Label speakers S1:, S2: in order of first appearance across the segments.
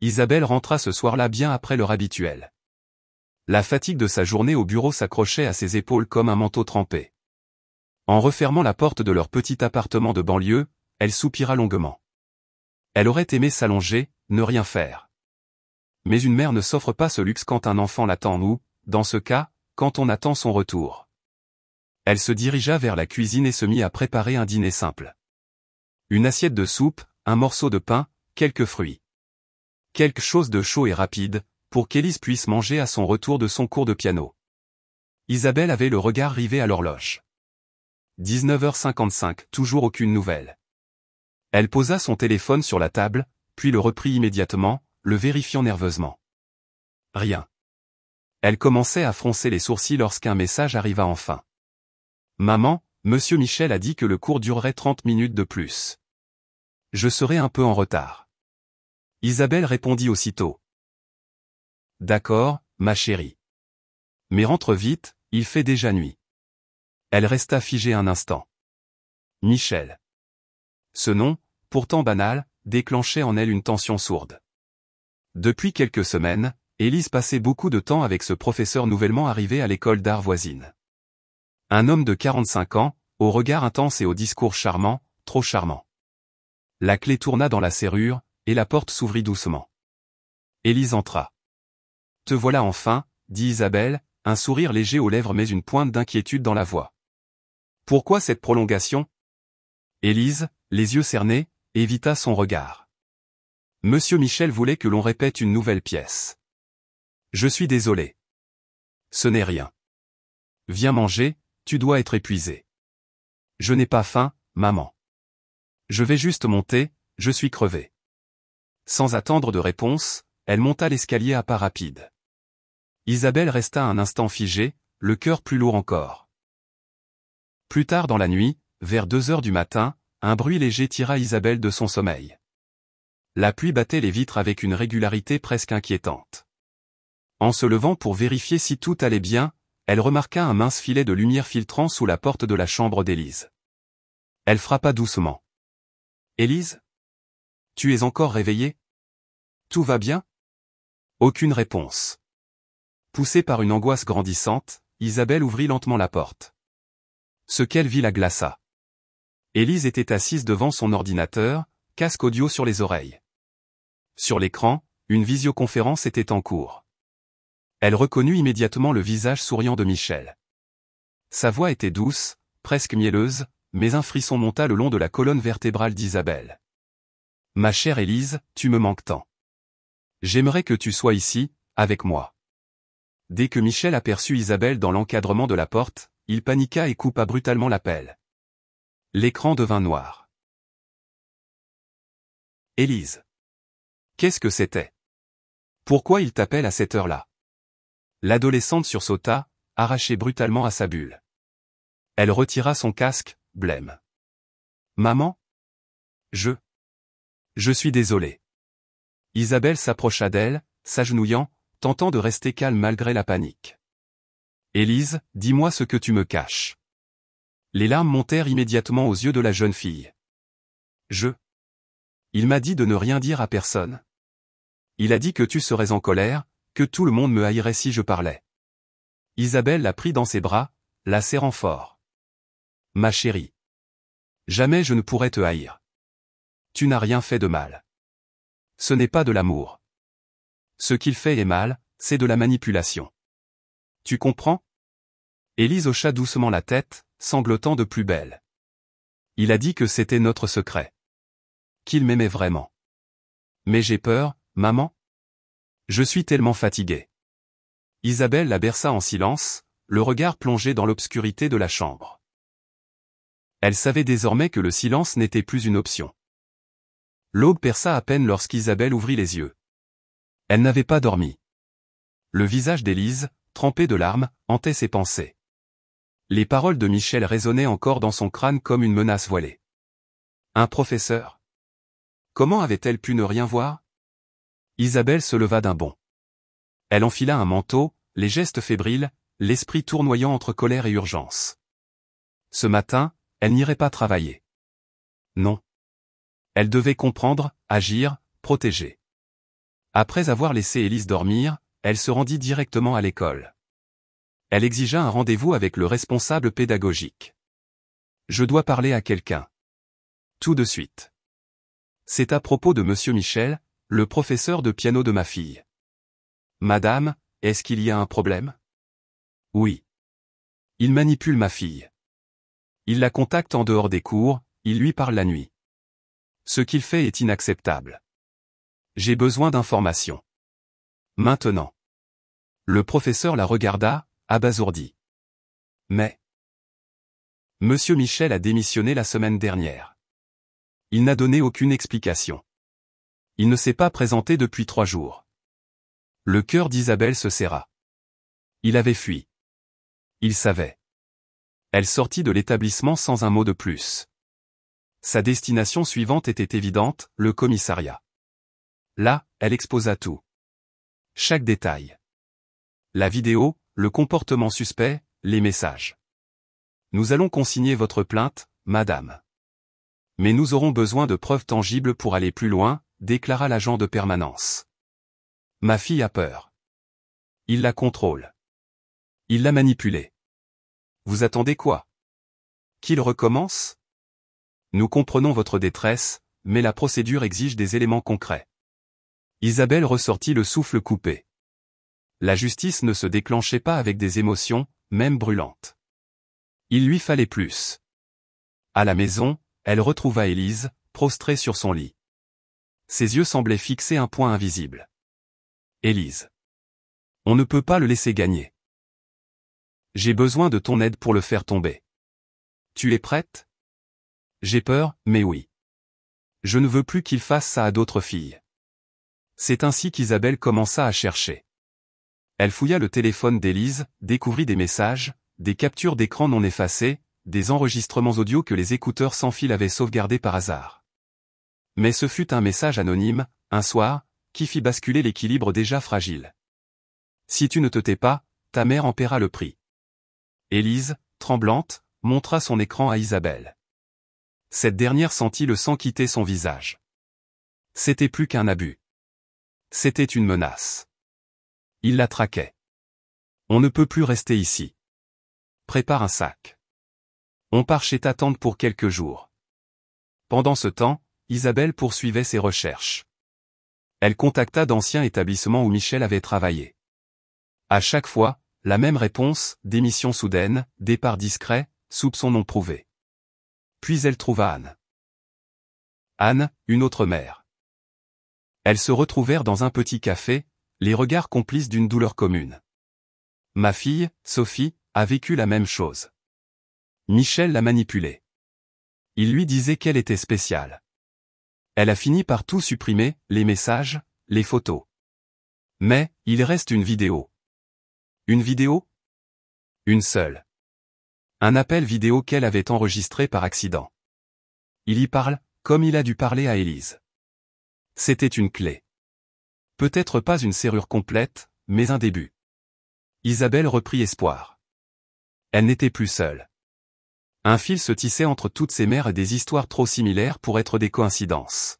S1: Isabelle rentra ce soir-là bien après l'heure habituelle. La fatigue de sa journée au bureau s'accrochait à ses épaules comme un manteau trempé. En refermant la porte de leur petit appartement de banlieue, elle soupira longuement. Elle aurait aimé s'allonger, ne rien faire. Mais une mère ne s'offre pas ce luxe quand un enfant l'attend ou, dans ce cas, quand on attend son retour. Elle se dirigea vers la cuisine et se mit à préparer un dîner simple. Une assiette de soupe, un morceau de pain, quelques fruits. Quelque chose de chaud et rapide, pour qu'Élise puisse manger à son retour de son cours de piano. Isabelle avait le regard rivé à l'horloge. 19h55, toujours aucune nouvelle. Elle posa son téléphone sur la table, puis le reprit immédiatement, le vérifiant nerveusement. Rien. Elle commençait à froncer les sourcils lorsqu'un message arriva enfin. Maman, Monsieur Michel a dit que le cours durerait 30 minutes de plus. Je serai un peu en retard. Isabelle répondit aussitôt. D'accord, ma chérie. Mais rentre vite, il fait déjà nuit. Elle resta figée un instant. Michel. Ce nom, pourtant banal, déclenchait en elle une tension sourde. Depuis quelques semaines, Élise passait beaucoup de temps avec ce professeur nouvellement arrivé à l'école d'art voisine. Un homme de 45 ans, au regard intense et au discours charmant, trop charmant. La clé tourna dans la serrure, et la porte s'ouvrit doucement. Élise entra. Te voilà enfin, dit Isabelle, un sourire léger aux lèvres mais une pointe d'inquiétude dans la voix. Pourquoi cette prolongation? Élise, les yeux cernés, évita son regard. Monsieur Michel voulait que l'on répète une nouvelle pièce. Je suis désolé. Ce n'est rien. Viens manger, tu dois être épuisé. Je n'ai pas faim, maman. Je vais juste monter, je suis crevé. Sans attendre de réponse, elle monta l'escalier à pas rapides. Isabelle resta un instant figée, le cœur plus lourd encore. Plus tard dans la nuit, vers 2h du matin, un bruit léger tira Isabelle de son sommeil. La pluie battait les vitres avec une régularité presque inquiétante. En se levant pour vérifier si tout allait bien, elle remarqua un mince filet de lumière filtrant sous la porte de la chambre d'Élise. Elle frappa doucement. Élise? Tu es encore réveillée? Tout va bien? Aucune réponse. Poussée par une angoisse grandissante, Isabelle ouvrit lentement la porte. Ce qu'elle vit la glaça. Élise était assise devant son ordinateur, casque audio sur les oreilles. Sur l'écran, une visioconférence était en cours. Elle reconnut immédiatement le visage souriant de Michel. Sa voix était douce, presque mielleuse, mais un frisson monta le long de la colonne vertébrale d'Isabelle. Ma chère Élise, tu me manques tant. J'aimerais que tu sois ici, avec moi. Dès que Michel aperçut Isabelle dans l'encadrement de la porte, il paniqua et coupa brutalement l'appel. L'écran devint noir. Élise. Qu'est-ce que c'était? Pourquoi il t'appelle à cette heure-là? L'adolescente sursauta, arrachée brutalement à sa bulle. Elle retira son casque, blême. Maman? Je suis désolée. Isabelle s'approcha d'elle, s'agenouillant, tentant de rester calme malgré la panique. Élise, dis-moi ce que tu me caches. Les larmes montèrent immédiatement aux yeux de la jeune fille. Il m'a dit de ne rien dire à personne. Il a dit que tu serais en colère, que tout le monde me haïrait si je parlais. Isabelle la prit dans ses bras, la serrant fort. Ma chérie. Jamais je ne pourrais te haïr. Tu n'as rien fait de mal. Ce n'est pas de l'amour. Ce qu'il fait est mal, c'est de la manipulation. Tu comprends? Élise hocha doucement la tête, sanglotant de plus belle. Il a dit que c'était notre secret. Qu'il m'aimait vraiment. Mais j'ai peur, maman. Je suis tellement fatiguée. Isabelle la berça en silence, le regard plongé dans l'obscurité de la chambre. Elle savait désormais que le silence n'était plus une option. L'aube perça à peine lorsqu'Isabelle ouvrit les yeux. Elle n'avait pas dormi. Le visage d'Élise, trempé de larmes, hantait ses pensées. Les paroles de Michel résonnaient encore dans son crâne comme une menace voilée. Un professeur? Comment avait-elle pu ne rien voir? Isabelle se leva d'un bond. Elle enfila un manteau, les gestes fébriles, l'esprit tournoyant entre colère et urgence. Ce matin, elle n'irait pas travailler. Non. Elle devait comprendre, agir, protéger. Après avoir laissé Élise dormir, elle se rendit directement à l'école. Elle exigea un rendez-vous avec le responsable pédagogique. « Je dois parler à quelqu'un. Tout de suite. C'est à propos de Monsieur Michel, le professeur de piano de ma fille. »« Madame, est-ce qu'il y a un problème ? » ?»« Oui. Il manipule ma fille. Il la contacte en dehors des cours, il lui parle la nuit. Ce qu'il fait est inacceptable. J'ai besoin d'informations. Maintenant. » Le professeur la regarda, abasourdi. « Mais... Monsieur Michel a démissionné la semaine dernière. Il n'a donné aucune explication. Il ne s'est pas présenté depuis 3 jours. » Le cœur d'Isabelle se serra. Il avait fui. Il savait. Elle sortit de l'établissement sans un mot de plus. Sa destination suivante était évidente, le commissariat. Là, elle exposa tout. Chaque détail. La vidéo, le comportement suspect, les messages. « Nous allons consigner votre plainte, madame. Mais nous aurons besoin de preuves tangibles pour aller plus loin, » déclara l'agent de permanence. « Ma fille a peur. Il la contrôle. Il l'a manipulée. Vous attendez quoi? Qu'il recommence? Nous comprenons votre détresse, mais la procédure exige des éléments concrets. » Isabelle ressortit le souffle coupé. La justice ne se déclenchait pas avec des émotions, même brûlantes. Il lui fallait plus. À la maison, elle retrouva Élise, prostrée sur son lit. Ses yeux semblaient fixer un point invisible. « Élise. On ne peut pas le laisser gagner. J'ai besoin de ton aide pour le faire tomber. Tu es prête? J'ai peur, mais oui. Je ne veux plus qu'il fasse ça à d'autres filles. » C'est ainsi qu'Isabelle commença à chercher. Elle fouilla le téléphone d'Élise, découvrit des messages, des captures d'écran non effacées, des enregistrements audio que les écouteurs sans fil avaient sauvegardés par hasard. Mais ce fut un message anonyme, un soir, qui fit basculer l'équilibre déjà fragile. « Si tu ne te tais pas, ta mère en paiera le prix. » Élise, tremblante, montra son écran à Isabelle. Cette dernière sentit le sang quitter son visage. C'était plus qu'un abus. C'était une menace. Il la traquait. « On ne peut plus rester ici. Prépare un sac. On part chez ta tante pour quelques jours. » Pendant ce temps, Isabelle poursuivait ses recherches. Elle contacta d'anciens établissements où Michel avait travaillé. À chaque fois, la même réponse, démission soudaine, départ discret, soupçon non prouvé. Puis elle trouva Anne. Anne, une autre mère. Elles se retrouvèrent dans un petit café, les regards complices d'une douleur commune. Ma fille, Sophie, a vécu la même chose. Michel l'a manipulée. Il lui disait qu'elle était spéciale. Elle a fini par tout supprimer, les messages, les photos. Mais, il reste une vidéo. Une vidéo? Une seule. Un appel vidéo qu'elle avait enregistré par accident. Il y parle, comme il a dû parler à Élise. C'était une clé. Peut-être pas une serrure complète, mais un début. Isabelle reprit espoir. Elle n'était plus seule. Un fil se tissait entre toutes ces mères et des histoires trop similaires pour être des coïncidences.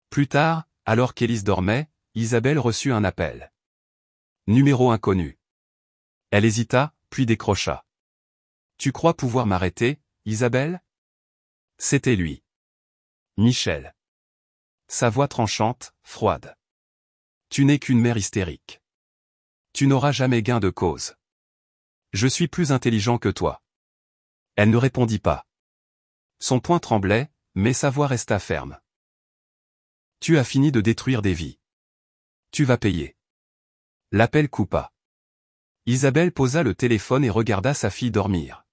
S1: Plus tard, alors qu'Élise dormait, Isabelle reçut un appel. Numéro inconnu. Elle hésita, puis décrocha. « Tu crois pouvoir m'arrêter, Isabelle ?» C'était lui. Michel. Sa voix tranchante, froide. « Tu n'es qu'une mère hystérique. Tu n'auras jamais gain de cause. Je suis plus intelligent que toi. » Elle ne répondit pas. Son poing tremblait, mais sa voix resta ferme. « Tu as fini de détruire des vies. Tu vas payer. » L'appel coupa. Isabelle posa le téléphone et regarda sa fille dormir.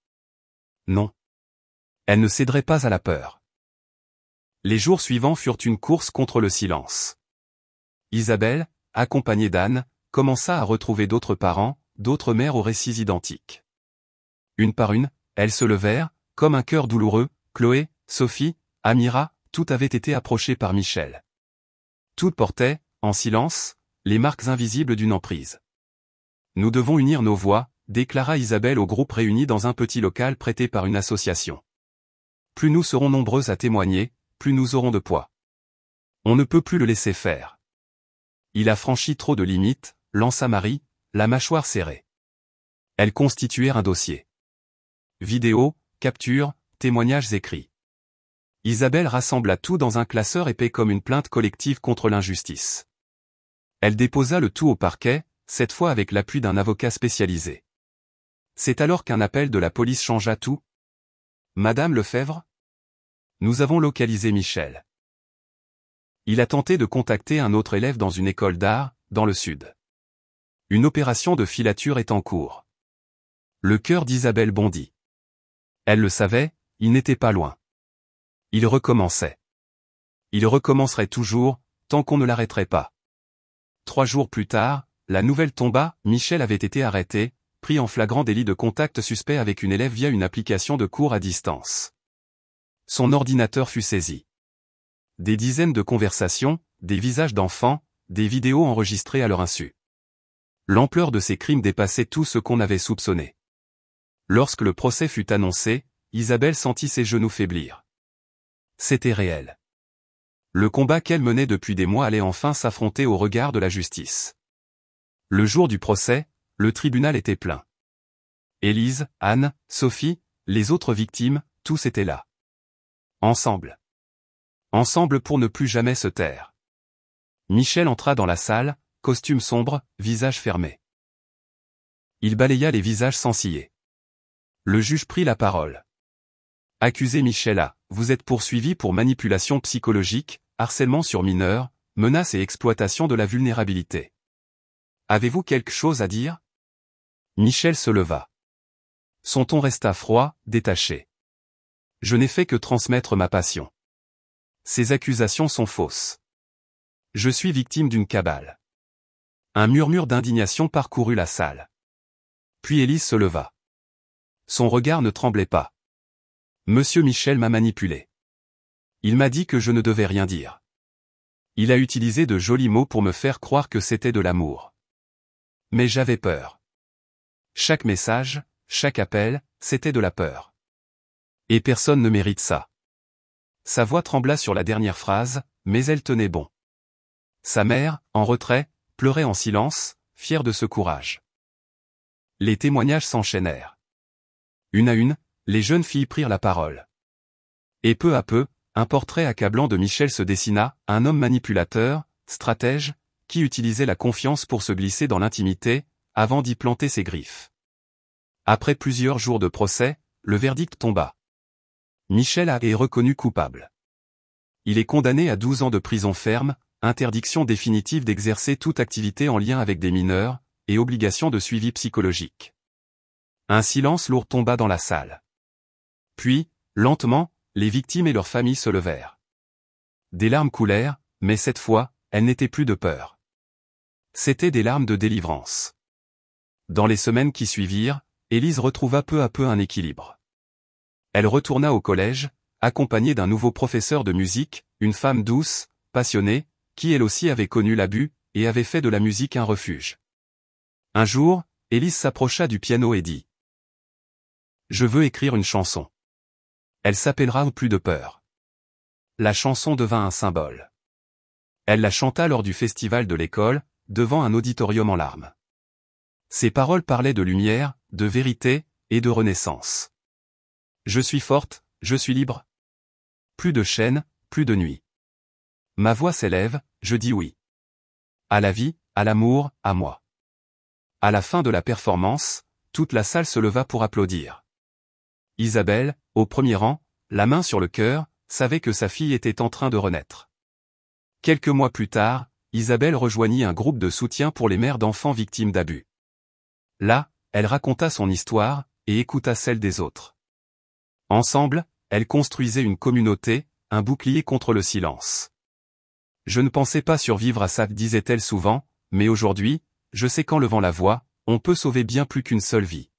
S1: Non. Elle ne céderait pas à la peur. Les jours suivants furent une course contre le silence. Isabelle, accompagnée d'Anne, commença à retrouver d'autres parents, d'autres mères aux récits identiques. Une par une, elles se levèrent, comme un cœur douloureux, Chloé, Sophie, Amira, toutes avaient été approchées par Michel. Toutes portaient, en silence, les marques invisibles d'une emprise. « Nous devons unir nos voix », déclara Isabelle au groupe réuni dans un petit local prêté par une association. « Plus nous serons nombreux à témoigner, plus nous aurons de poids. On ne peut plus le laisser faire. » Il a franchi trop de limites, lança Marie, la mâchoire serrée. Elles constituèrent un dossier. Vidéos, captures, témoignages écrits. Isabelle rassembla tout dans un classeur épais comme une plainte collective contre l'injustice. Elle déposa le tout au parquet, cette fois avec l'appui d'un avocat spécialisé. C'est alors qu'un appel de la police changea tout. Madame Lefebvre ? Nous avons localisé Michel. Il a tenté de contacter un autre élève dans une école d'art, dans le sud. Une opération de filature est en cours. Le cœur d'Isabelle bondit. Elle le savait, il n'était pas loin. Il recommençait. Il recommencerait toujours, tant qu'on ne l'arrêterait pas. 3 jours plus tard, la nouvelle tomba, Michel avait été arrêté, pris en flagrant délit de contact suspect avec une élève via une application de cours à distance. Son ordinateur fut saisi. Des dizaines de conversations, des visages d'enfants, des vidéos enregistrées à leur insu. L'ampleur de ces crimes dépassait tout ce qu'on avait soupçonné. Lorsque le procès fut annoncé, Isabelle sentit ses genoux faiblir. C'était réel. Le combat qu'elle menait depuis des mois allait enfin s'affronter au regard de la justice. Le jour du procès, le tribunal était plein. Élise, Anne, Sophie, les autres victimes, tous étaient là. Ensemble. Ensemble pour ne plus jamais se taire. Michel entra dans la salle, costume sombre, visage fermé. Il balaya les visages sans ciller. Le juge prit la parole. Accusé Michel A, vous êtes poursuivi pour manipulation psychologique, harcèlement sur mineurs, menace et exploitation de la vulnérabilité. Avez-vous quelque chose à dire ? Michel se leva. Son ton resta froid, détaché. Je n'ai fait que transmettre ma passion. Ces accusations sont fausses. Je suis victime d'une cabale. Un murmure d'indignation parcourut la salle. Puis Élise se leva. Son regard ne tremblait pas. Monsieur Michel m'a manipulé. Il m'a dit que je ne devais rien dire. Il a utilisé de jolis mots pour me faire croire que c'était de l'amour. Mais j'avais peur. Chaque message, chaque appel, c'était de la peur. Et personne ne mérite ça. Sa voix trembla sur la dernière phrase, mais elle tenait bon. Sa mère, en retrait, pleurait en silence, fière de ce courage. Les témoignages s'enchaînèrent. Une à une, les jeunes filles prirent la parole. Et peu à peu, un portrait accablant de Michel se dessina, un homme manipulateur, stratège, qui utilisait la confiance pour se glisser dans l'intimité, avant d'y planter ses griffes. Après plusieurs jours de procès, le verdict tomba. Michel A est reconnu coupable. Il est condamné à 12 ans de prison ferme, interdiction définitive d'exercer toute activité en lien avec des mineurs, et obligation de suivi psychologique. Un silence lourd tomba dans la salle. Puis, lentement, les victimes et leurs familles se levèrent. Des larmes coulèrent, mais cette fois, elles n'étaient plus de peur. C'étaient des larmes de délivrance. Dans les semaines qui suivirent, Élise retrouva peu à peu un équilibre. Elle retourna au collège, accompagnée d'un nouveau professeur de musique, une femme douce, passionnée, qui elle aussi avait connu l'abus, et avait fait de la musique un refuge. Un jour, Élise s'approcha du piano et dit : « Je veux écrire une chanson. Elle s'appellera Plus de peur. » La chanson devint un symbole. Elle la chanta lors du festival de l'école, devant un auditorium en larmes. Ses paroles parlaient de lumière, de vérité, et de renaissance. Je suis forte, je suis libre. Plus de chaînes, plus de nuit. Ma voix s'élève, je dis oui. À la vie, à l'amour, à moi. À la fin de la performance, toute la salle se leva pour applaudir. Isabelle, au premier rang, la main sur le cœur, savait que sa fille était en train de renaître. Quelques mois plus tard, Isabelle rejoignit un groupe de soutien pour les mères d'enfants victimes d'abus. Là, elle raconta son histoire, et écouta celle des autres. Ensemble, elles construisaient une communauté, un bouclier contre le silence. Je ne pensais pas survivre à ça, disait-elle souvent, mais aujourd'hui, je sais qu'en levant la voix, on peut sauver bien plus qu'une seule vie.